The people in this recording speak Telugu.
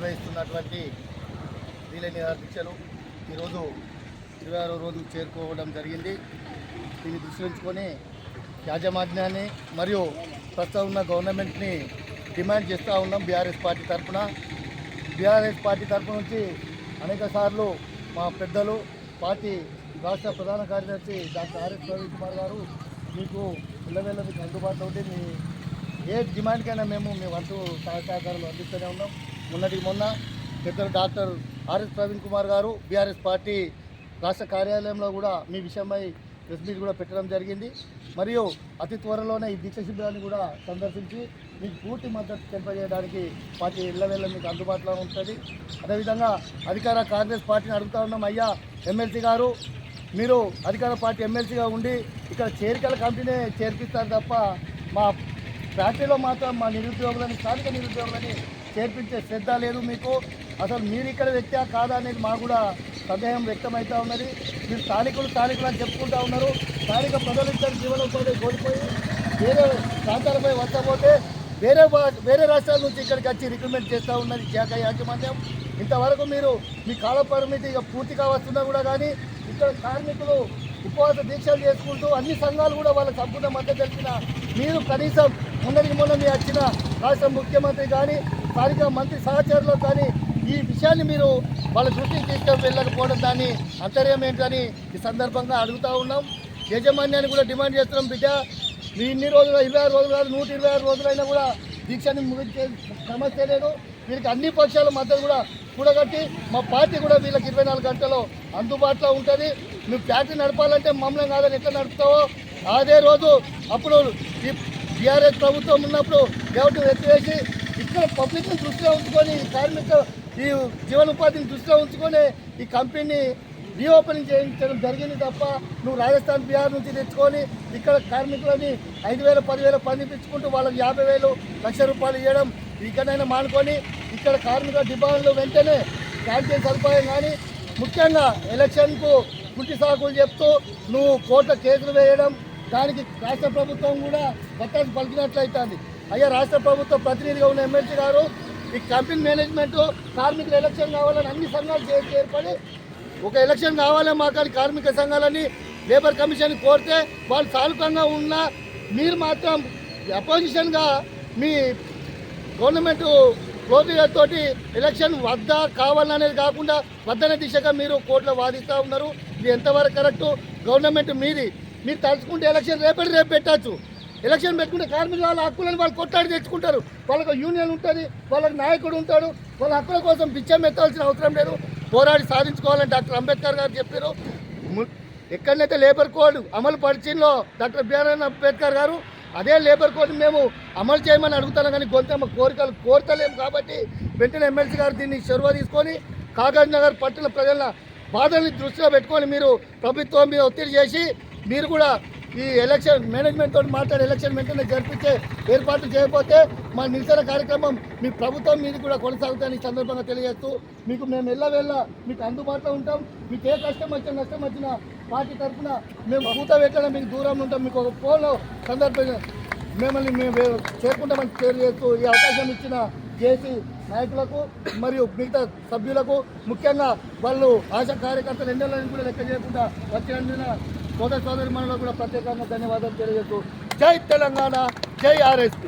నిర్వహిస్తున్నటువంటి రిలే దీక్షలు ఈరోజు 26వ రోజు చేరుకోవడం జరిగింది. దీన్ని దృష్టిలో ఉంచుకొని యాజమాన్యాన్ని మరియు ప్రస్తుతం ఉన్న గవర్నమెంట్ని డిమాండ్ చేస్తూ ఉన్నాం. బీఆర్ఎస్ పార్టీ తరఫు నుంచి అనేక సార్లు మా పెద్దలు పార్టీ రాష్ట్ర ప్రధాన కార్యదర్శి డాక్టర్ ఆర్ఎస్ ప్రవీణ్ కుమార్ గారు మీకు ఇళ్ళవేళ మీకు అందుబాటులో ఉండి మీ ఏ డిమాండ్కైనా మేము మీ వంతు సహకారాలు అందిస్తూనే ఉన్నాం. మొన్న పెద్దలు డాక్టర్ ఆర్ఎస్ ప్రవీణ్ కుమార్ గారు బీఆర్ఎస్ పార్టీ రాష్ట్ర కార్యాలయంలో కూడా మీ విషయమై ప్రెస్ మీట్ కూడా పెట్టడం జరిగింది. మరియు అతి త్వరలోనే ఈ దీక్ష శిబిరాన్ని కూడా సందర్శించి మీకు పూర్తి మద్దతు తెలియజేయడానికి పార్టీ ఇళ్ళవేళ మీకు అందుబాటులో ఉంటుంది. అదేవిధంగా అధికార కాంగ్రెస్ పార్టీని అడుగుతూ ఉన్నాం, అయ్యా ఎమ్మెల్సీ గారు మీరు అధికార పార్టీ ఎమ్మెల్సీగా ఉండి ఇక్కడ చేరికల కమిటీనే చేర్పిస్తారు తప్ప మా ఫ్యాక్టరీలో మాత్రం మా నిరుద్యోగులని స్థానిక నిరుద్యోగులని చేర్పించే శ్రద్ధ లేదు మీకు. అసలు మీరు ఇక్కడ వ్యక్తి కాదా అనేది మాకు కూడా సందేహం వ్యక్తమవుతూ ఉన్నది. మీరు స్థానికులు అని చెప్పుకుంటూ ఉన్నారు. స్థానిక ప్రజలు ఇద్దరు జీవనోపాధి కోల్పోయి వేరే ప్రాంతాలపై వస్తపోతే వేరే రాష్ట్రాల నుంచి ఇక్కడికి వచ్చి రిక్రూట్మెంట్ చేస్తూ ఉన్నది శాఖ యాజమాన్యం. ఇంతవరకు మీరు మీ కాల పరిమితి పూర్తిగా వస్తున్నా కూడా కానీ ఇక్కడ కార్మికులు ఉపవాస దీక్షలు చేసుకుంటూ అన్ని సంఘాలు కూడా వాళ్ళ సంపూర్ణ మద్దతు తెలిపిన మీరు కనీసం మొన్న మీ వచ్చిన రాష్ట్ర ముఖ్యమంత్రి కానీ స్థానిక మంత్రి సహచరులు కానీ ఈ విషయాన్ని మీరు వాళ్ళ దృష్టికి తీసుకువెళ్ళకపోవడం దాన్ని అంతర్యం ఏంటని ఈ సందర్భంగా అడుగుతూ ఉన్నాం. యాజమాన్యాన్ని కూడా డిమాండ్ చేస్తున్నాం, బిడ్డ మీ ఇన్ని రోజులు 26 రోజులు కాదు 126 రోజులైనా కూడా దీక్షని ముగించే సమస్య లేదు. వీరికి అన్ని పక్షాల మద్దతు కూడా కూడగట్టి మా పార్టీ కూడా వీళ్ళకి 24 గంటలు అందుబాటులో ఉంటుంది. నువ్వు ఫ్యాక్టరీ నడపాలంటే మమ్మల్ని కాదని ఎట్లా నడుపుతావో అదే రోజు అప్పుడు ఈ బీఆర్ఎస్ ప్రభుత్వం ఉన్నప్పుడు లేఅవుట్ ఎత్తివేసి ఇక్కడ పబ్లిక్ని దృష్టిలో ఉంచుకొని ఈ జీవనోపాధిని దృష్టిలో ఉంచుకొని ఈ కంపెనీని రీఓపెనింగ్ చేయించడం జరిగింది తప్ప నువ్వు రాజస్థాన్ బీహార్ నుంచి తెచ్చుకొని ఇక్కడ కార్మికులని 5,000 10,000 పంపించుకుంటూ వాళ్ళకి 50,000 లక్ష రూపాయలు ఇవ్వడం ఇక్కడైనా మానుకొని ఇక్కడ కార్మికుల డిమాండ్లు వెంటనే క్యాన్సిల్ సదుపాయం కానీ ముఖ్యంగా ఎలక్షన్కు గుట్టి సాకులు చెప్తూ నువ్వు కోర్టుల కేసులు వేయడం దానికి రాష్ట్ర ప్రభుత్వం కూడా బట్టాలు పలికినట్లయితుంది. అయ్యా రాష్ట్ర ప్రభుత్వ ప్రతినిధిగా ఉన్న ఎమ్మెల్సీ గారు ఈ కంపెనీ మేనేజ్మెంట్ కార్మికుల ఎలక్షన్ కావాలని అన్ని సంఘాలు ఏర్పడి ఒక ఎలక్షన్ కావాలి మాకు కార్మిక సంఘాలని లేబర్ కమిషన్ కోరితే వాళ్ళు సానుకూలంగా ఉన్నా మీరు మాత్రం అపోజిషన్గా మీ గవర్నమెంట్ తోటి ఎలక్షన్ వద్దా కావాలనేది కాకుండా వద్దనే దిశగా మీరు కోర్టులో వాదిస్తూ ఉన్నారు. ఇది ఎంతవరకు కరెక్టు? గవర్నమెంట్ మీరు తలుచుకుంటే ఎలక్షన్ రేపు పెట్టచ్చు. ఎలక్షన్ పెట్టుకుంటే కార్మికుల వాళ్ళ హక్కులను వాళ్ళు కొట్లాడి తెచ్చుకుంటారు. వాళ్ళకు యూనియన్ ఉంటుంది, వాళ్ళకి నాయకుడు ఉంటాడు. వాళ్ళ హక్కుల కోసం బిచ్చం ఎత్తాల్సిన అవసరం లేదు. పోరాడి సాధించుకోవాలని డాక్టర్ అంబేద్కర్ గారు చెప్పారు. ఎక్కడైతే లేబర్ కోడ్ అమలు పరిచయంలో డాక్టర్ బిఆర్ అంబేద్కర్ గారు అదే లేబర్ కోడ్ మేము అమలు చేయమని అడుగుతాను కానీ గొంతమ్మ కోరికలు కోరతలేము. కాబట్టి వెంటనే ఎమ్మెల్సీ గారు దీన్ని చొరవ తీసుకొని కాగజ్ నగర్ పట్టణ ప్రజల బాధల్ని దృష్టిలో పెట్టుకొని మీరు ప్రభుత్వం మీద ఒత్తిడి చేసి మీరు కూడా ఈ ఎలక్షన్ మేనేజ్మెంట్ తోటి మాట్లాడి ఎలక్షన్ వెంటనే జరిపించే ఏర్పాట్లు చేయకపోతే మా నిరసన కార్యక్రమం మీ ప్రభుత్వం మీద కూడా కొనసాగుతాయని ఈ సందర్భంగా తెలియజేస్తూ మీకు మేము ఎల్లవేళ మీకు అందుబాటులో ఉంటాం. మీకు ఏ కష్టం వచ్చినా పార్టీ తరఫున మేము పూత పెట్టడం మీకు దూరంలో ఉంటాం. మీకు ఒక ఫోన్లో సందర్భంగా మిమ్మల్ని మేము చేరుకుంటామని తెలియజేస్తూ ఈ అవకాశం ఇచ్చిన జేసీ నాయకులకు మరియు మిగతా సభ్యులకు ముఖ్యంగా వాళ్ళు ఆశా కార్యకర్తలు ఎన్నెళ్ళని కూడా లెక్క చేయకుండా వచ్చినందున సోదరి మనులకు కూడా ప్రత్యేకంగా ధన్యవాదాలు తెలియజేస్తూ జై తెలంగాణ, జై ఆర్ఎస్పీ.